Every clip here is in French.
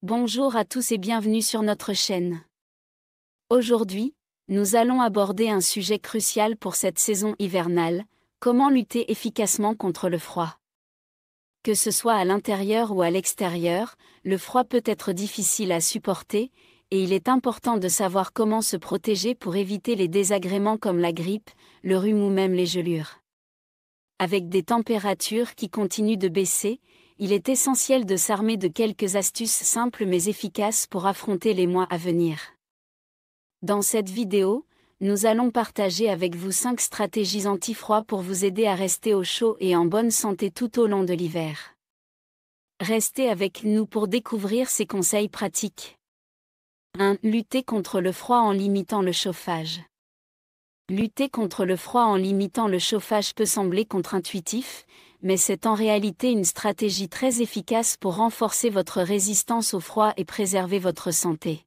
Bonjour à tous et bienvenue sur notre chaîne. Aujourd'hui, nous allons aborder un sujet crucial pour cette saison hivernale, comment lutter efficacement contre le froid. Que ce soit à l'intérieur ou à l'extérieur, le froid peut être difficile à supporter, et il est important de savoir comment se protéger pour éviter les désagréments comme la grippe, le rhume ou même les gelures. Avec des températures qui continuent de baisser, il est essentiel de s'armer de quelques astuces simples mais efficaces pour affronter les mois à venir. Dans cette vidéo, nous allons partager avec vous 5 stratégies anti-froid pour vous aider à rester au chaud et en bonne santé tout au long de l'hiver. Restez avec nous pour découvrir ces conseils pratiques. 1. Lutter contre le froid en limitant le chauffage. Lutter contre le froid en limitant le chauffage peut sembler contre-intuitif, mais c'est en réalité une stratégie très efficace pour renforcer votre résistance au froid et préserver votre santé.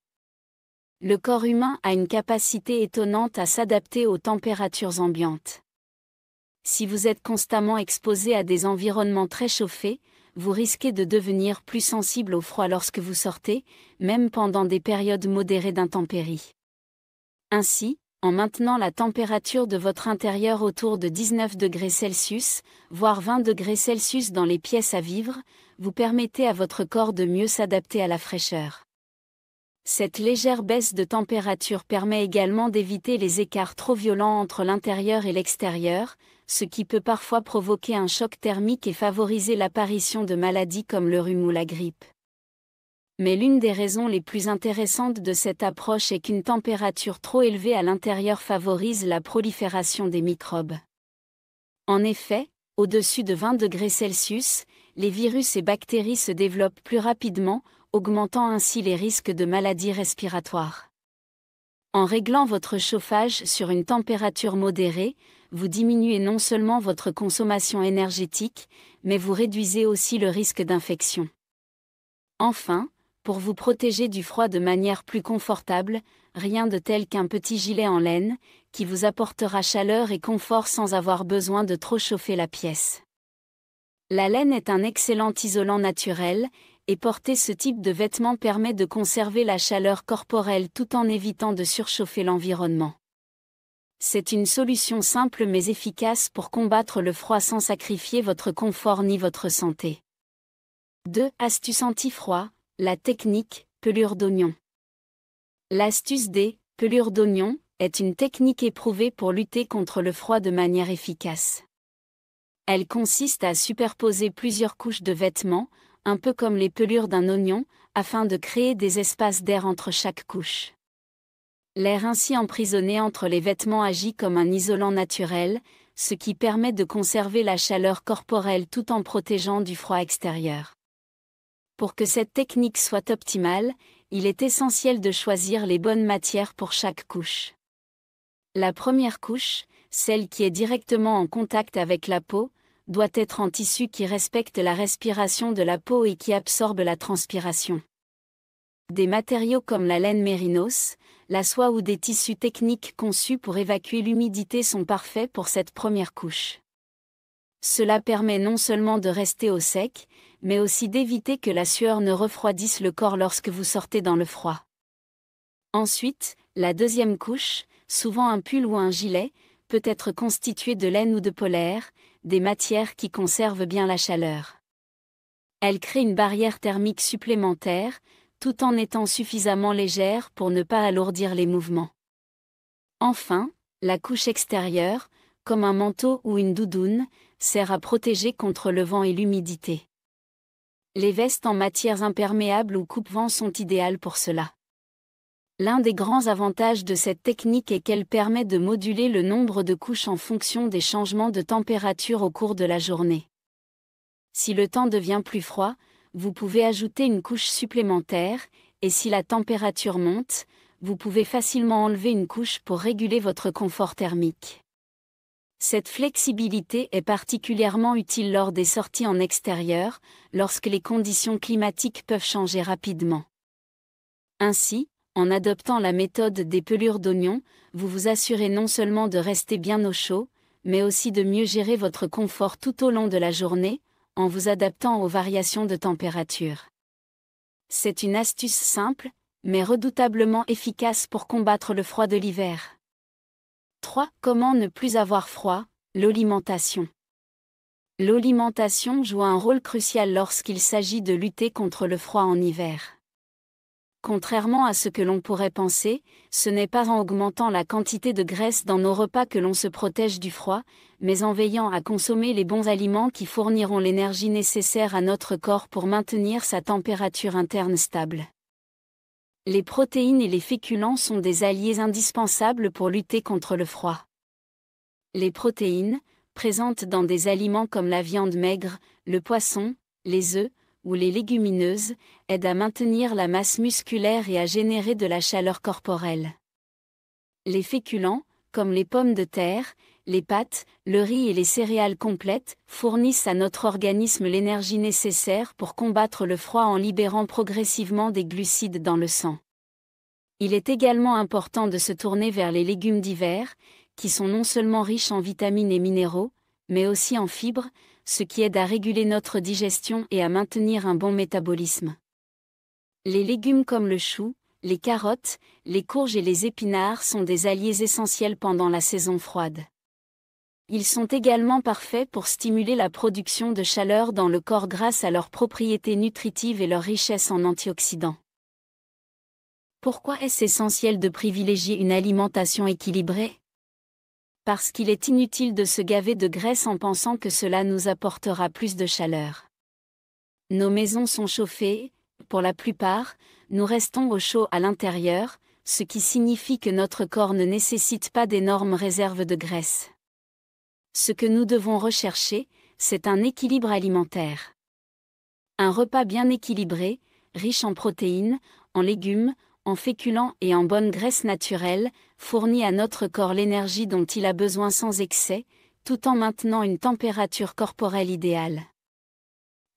Le corps humain a une capacité étonnante à s'adapter aux températures ambiantes. Si vous êtes constamment exposé à des environnements très chauffés, vous risquez de devenir plus sensible au froid lorsque vous sortez, même pendant des périodes modérées d'intempéries. Ainsi, en maintenant la température de votre intérieur autour de 19 degrés Celsius, voire 20 degrés Celsius dans les pièces à vivre, vous permettez à votre corps de mieux s'adapter à la fraîcheur. Cette légère baisse de température permet également d'éviter les écarts trop violents entre l'intérieur et l'extérieur, ce qui peut parfois provoquer un choc thermique et favoriser l'apparition de maladies comme le rhume ou la grippe. Mais l'une des raisons les plus intéressantes de cette approche est qu'une température trop élevée à l'intérieur favorise la prolifération des microbes. En effet, au-dessus de 20 degrés Celsius, les virus et bactéries se développent plus rapidement, augmentant ainsi les risques de maladies respiratoires. En réglant votre chauffage sur une température modérée, vous diminuez non seulement votre consommation énergétique, mais vous réduisez aussi le risque d'infection. Enfin, pour vous protéger du froid de manière plus confortable, rien de tel qu'un petit gilet en laine, qui vous apportera chaleur et confort sans avoir besoin de trop chauffer la pièce. La laine est un excellent isolant naturel, et porter ce type de vêtements permet de conserver la chaleur corporelle tout en évitant de surchauffer l'environnement. C'est une solution simple mais efficace pour combattre le froid sans sacrifier votre confort ni votre santé. 2. Astuce anti-froid. La technique pelure d'oignon. L'astuce des pelures d'oignon est une technique éprouvée pour lutter contre le froid de manière efficace. Elle consiste à superposer plusieurs couches de vêtements, un peu comme les pelures d'un oignon, afin de créer des espaces d'air entre chaque couche. L'air ainsi emprisonné entre les vêtements agit comme un isolant naturel, ce qui permet de conserver la chaleur corporelle tout en protégeant du froid extérieur. Pour que cette technique soit optimale, il est essentiel de choisir les bonnes matières pour chaque couche. La première couche, celle qui est directement en contact avec la peau, doit être en tissu qui respecte la respiration de la peau et qui absorbe la transpiration. Des matériaux comme la laine mérinos, la soie ou des tissus techniques conçus pour évacuer l'humidité sont parfaits pour cette première couche. Cela permet non seulement de rester au sec, mais aussi d'éviter que la sueur ne refroidisse le corps lorsque vous sortez dans le froid. Ensuite, la deuxième couche, souvent un pull ou un gilet, peut être constituée de laine ou de polaire, des matières qui conservent bien la chaleur. Elle crée une barrière thermique supplémentaire, tout en étant suffisamment légère pour ne pas alourdir les mouvements. Enfin, la couche extérieure, comme un manteau ou une doudoune, sert à protéger contre le vent et l'humidité. Les vestes en matières imperméables ou coupe-vent sont idéales pour cela. L'un des grands avantages de cette technique est qu'elle permet de moduler le nombre de couches en fonction des changements de température au cours de la journée. Si le temps devient plus froid, vous pouvez ajouter une couche supplémentaire, et si la température monte, vous pouvez facilement enlever une couche pour réguler votre confort thermique. Cette flexibilité est particulièrement utile lors des sorties en extérieur, lorsque les conditions climatiques peuvent changer rapidement. Ainsi, en adoptant la méthode des pelures d'oignon, vous vous assurez non seulement de rester bien au chaud, mais aussi de mieux gérer votre confort tout au long de la journée, en vous adaptant aux variations de température. C'est une astuce simple, mais redoutablement efficace pour combattre le froid de l'hiver. 3. Comment ne plus avoir froid? L'alimentation. L'alimentation joue un rôle crucial lorsqu'il s'agit de lutter contre le froid en hiver. Contrairement à ce que l'on pourrait penser, ce n'est pas en augmentant la quantité de graisse dans nos repas que l'on se protège du froid, mais en veillant à consommer les bons aliments qui fourniront l'énergie nécessaire à notre corps pour maintenir sa température interne stable. Les protéines et les féculents sont des alliés indispensables pour lutter contre le froid. Les protéines, présentes dans des aliments comme la viande maigre, le poisson, les œufs ou les légumineuses, aident à maintenir la masse musculaire et à générer de la chaleur corporelle. Les féculents, comme les pommes de terre, les pâtes, le riz et les céréales complètes, fournissent à notre organisme l'énergie nécessaire pour combattre le froid en libérant progressivement des glucides dans le sang. Il est également important de se tourner vers les légumes d'hiver, qui sont non seulement riches en vitamines et minéraux, mais aussi en fibres, ce qui aide à réguler notre digestion et à maintenir un bon métabolisme. Les légumes comme le chou, les carottes, les courges et les épinards sont des alliés essentiels pendant la saison froide. Ils sont également parfaits pour stimuler la production de chaleur dans le corps grâce à leurs propriétés nutritives et leur richesse en antioxydants. Pourquoi est-ce essentiel de privilégier une alimentation équilibrée? Parce qu'il est inutile de se gaver de graisse en pensant que cela nous apportera plus de chaleur. Nos maisons sont chauffées, pour la plupart, nous restons au chaud à l'intérieur, ce qui signifie que notre corps ne nécessite pas d'énormes réserves de graisse. Ce que nous devons rechercher, c'est un équilibre alimentaire. Un repas bien équilibré, riche en protéines, en légumes, en féculents et en bonne graisse naturelle, fournit à notre corps l'énergie dont il a besoin sans excès, tout en maintenant une température corporelle idéale.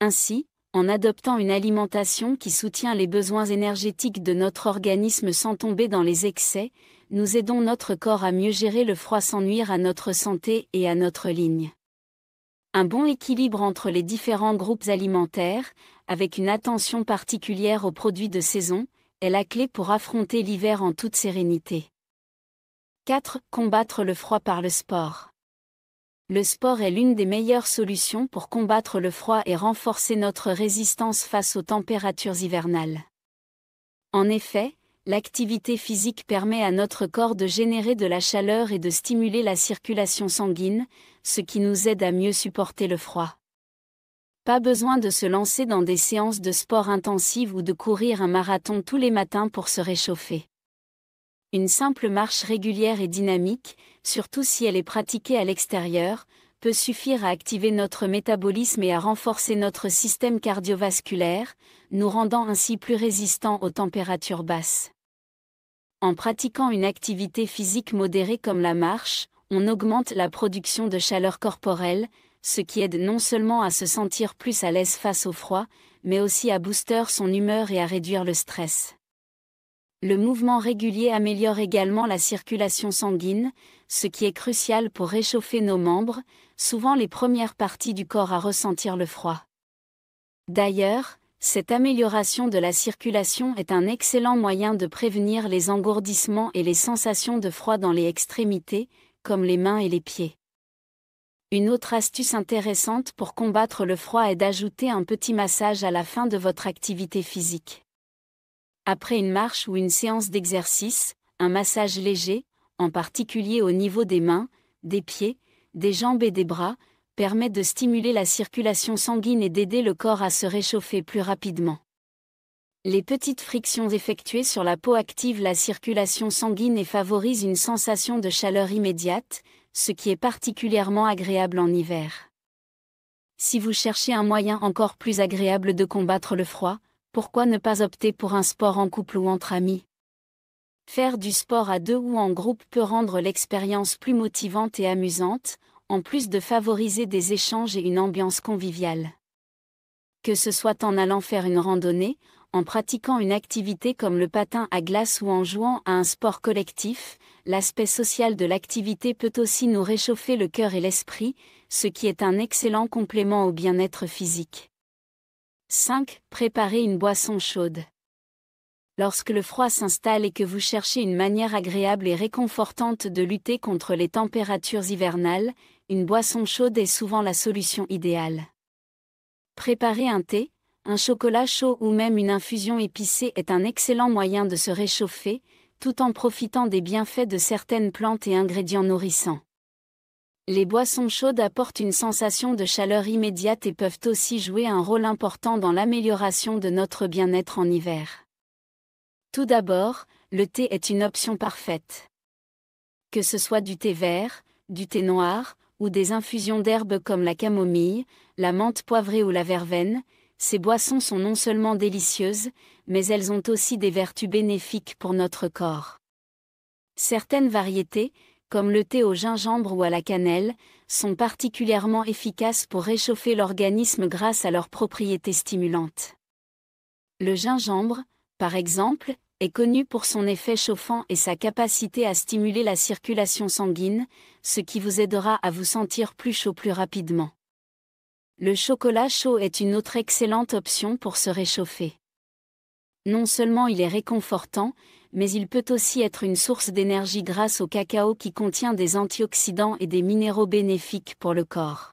Ainsi, en adoptant une alimentation qui soutient les besoins énergétiques de notre organisme sans tomber dans les excès, nous aidons notre corps à mieux gérer le froid sans nuire à notre santé et à notre ligne. Un bon équilibre entre les différents groupes alimentaires, avec une attention particulière aux produits de saison, est la clé pour affronter l'hiver en toute sérénité. 4. Combattre le froid par le sport. Le sport est l'une des meilleures solutions pour combattre le froid et renforcer notre résistance face aux températures hivernales. En effet, l'activité physique permet à notre corps de générer de la chaleur et de stimuler la circulation sanguine, ce qui nous aide à mieux supporter le froid. Pas besoin de se lancer dans des séances de sport intensives ou de courir un marathon tous les matins pour se réchauffer. Une simple marche régulière et dynamique, surtout si elle est pratiquée à l'extérieur, peut suffire à activer notre métabolisme et à renforcer notre système cardiovasculaire, nous rendant ainsi plus résistants aux températures basses. En pratiquant une activité physique modérée comme la marche, on augmente la production de chaleur corporelle, ce qui aide non seulement à se sentir plus à l'aise face au froid, mais aussi à booster son humeur et à réduire le stress. Le mouvement régulier améliore également la circulation sanguine, ce qui est crucial pour réchauffer nos membres, souvent les premières parties du corps à ressentir le froid. D'ailleurs, cette amélioration de la circulation est un excellent moyen de prévenir les engourdissements et les sensations de froid dans les extrémités, comme les mains et les pieds. Une autre astuce intéressante pour combattre le froid est d'ajouter un petit massage à la fin de votre activité physique. Après une marche ou une séance d'exercice, un massage léger, en particulier au niveau des mains, des pieds, des jambes et des bras, permet de stimuler la circulation sanguine et d'aider le corps à se réchauffer plus rapidement. Les petites frictions effectuées sur la peau activent la circulation sanguine et favorisent une sensation de chaleur immédiate, ce qui est particulièrement agréable en hiver. Si vous cherchez un moyen encore plus agréable de combattre le froid, pourquoi ne pas opter pour un sport en couple ou entre amis? Faire du sport à deux ou en groupe peut rendre l'expérience plus motivante et amusante, en plus de favoriser des échanges et une ambiance conviviale. Que ce soit en allant faire une randonnée, en pratiquant une activité comme le patin à glace ou en jouant à un sport collectif, l'aspect social de l'activité peut aussi nous réchauffer le cœur et l'esprit, ce qui est un excellent complément au bien-être physique. 5. Préparez une boisson chaude. Lorsque le froid s'installe et que vous cherchez une manière agréable et réconfortante de lutter contre les températures hivernales, une boisson chaude est souvent la solution idéale. Préparer un thé, un chocolat chaud ou même une infusion épicée est un excellent moyen de se réchauffer, tout en profitant des bienfaits de certaines plantes et ingrédients nourrissants. Les boissons chaudes apportent une sensation de chaleur immédiate et peuvent aussi jouer un rôle important dans l'amélioration de notre bien-être en hiver. Tout d'abord, le thé est une option parfaite. Que ce soit du thé vert, du thé noir, ou des infusions d'herbes comme la camomille, la menthe poivrée ou la verveine, ces boissons sont non seulement délicieuses, mais elles ont aussi des vertus bénéfiques pour notre corps. Certaines variétés, comme le thé au gingembre ou à la cannelle, sont particulièrement efficaces pour réchauffer l'organisme grâce à leurs propriétés stimulantes. Le gingembre, par exemple, est connu pour son effet chauffant et sa capacité à stimuler la circulation sanguine, ce qui vous aidera à vous sentir plus chaud plus rapidement. Le chocolat chaud est une autre excellente option pour se réchauffer. Non seulement il est réconfortant, mais il peut aussi être une source d'énergie grâce au cacao qui contient des antioxydants et des minéraux bénéfiques pour le corps.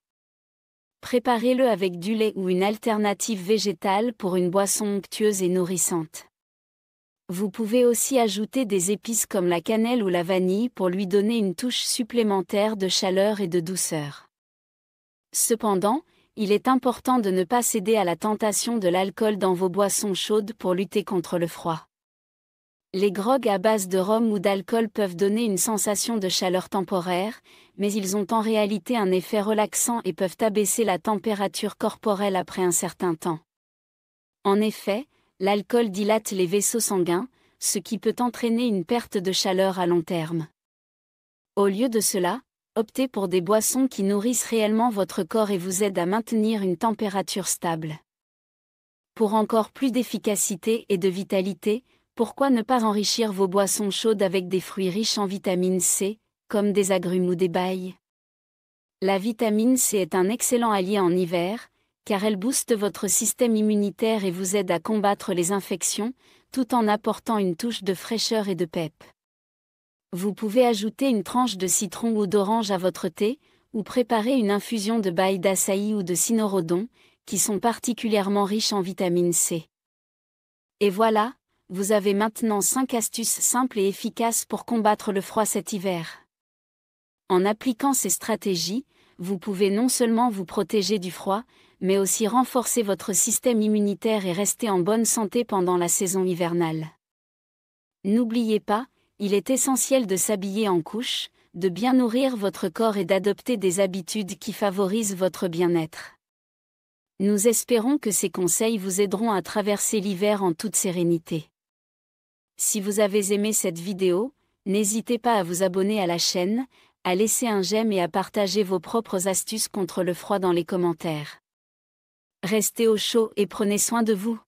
Préparez-le avec du lait ou une alternative végétale pour une boisson onctueuse et nourrissante. Vous pouvez aussi ajouter des épices comme la cannelle ou la vanille pour lui donner une touche supplémentaire de chaleur et de douceur. Cependant, il est important de ne pas céder à la tentation de l'alcool dans vos boissons chaudes pour lutter contre le froid. Les grogs à base de rhum ou d'alcool peuvent donner une sensation de chaleur temporaire, mais ils ont en réalité un effet relaxant et peuvent abaisser la température corporelle après un certain temps. En effet, l'alcool dilate les vaisseaux sanguins, ce qui peut entraîner une perte de chaleur à long terme. Au lieu de cela, optez pour des boissons qui nourrissent réellement votre corps et vous aident à maintenir une température stable. Pour encore plus d'efficacité et de vitalité, pourquoi ne pas enrichir vos boissons chaudes avec des fruits riches en vitamine C, comme des agrumes ou des bailles? La vitamine C est un excellent allié en hiver, car elle booste votre système immunitaire et vous aide à combattre les infections, tout en apportant une touche de fraîcheur et de pep. Vous pouvez ajouter une tranche de citron ou d'orange à votre thé, ou préparer une infusion de baille d'açaï ou de cynorhodon, qui sont particulièrement riches en vitamine C. Et voilà, vous avez maintenant 5 astuces simples et efficaces pour combattre le froid cet hiver. En appliquant ces stratégies, vous pouvez non seulement vous protéger du froid, mais aussi renforcer votre système immunitaire et rester en bonne santé pendant la saison hivernale. N'oubliez pas, il est essentiel de s'habiller en couche, de bien nourrir votre corps et d'adopter des habitudes qui favorisent votre bien-être. Nous espérons que ces conseils vous aideront à traverser l'hiver en toute sérénité. Si vous avez aimé cette vidéo, n'hésitez pas à vous abonner à la chaîne, à laisser un j'aime et à partager vos propres astuces contre le froid dans les commentaires. Restez au chaud et prenez soin de vous.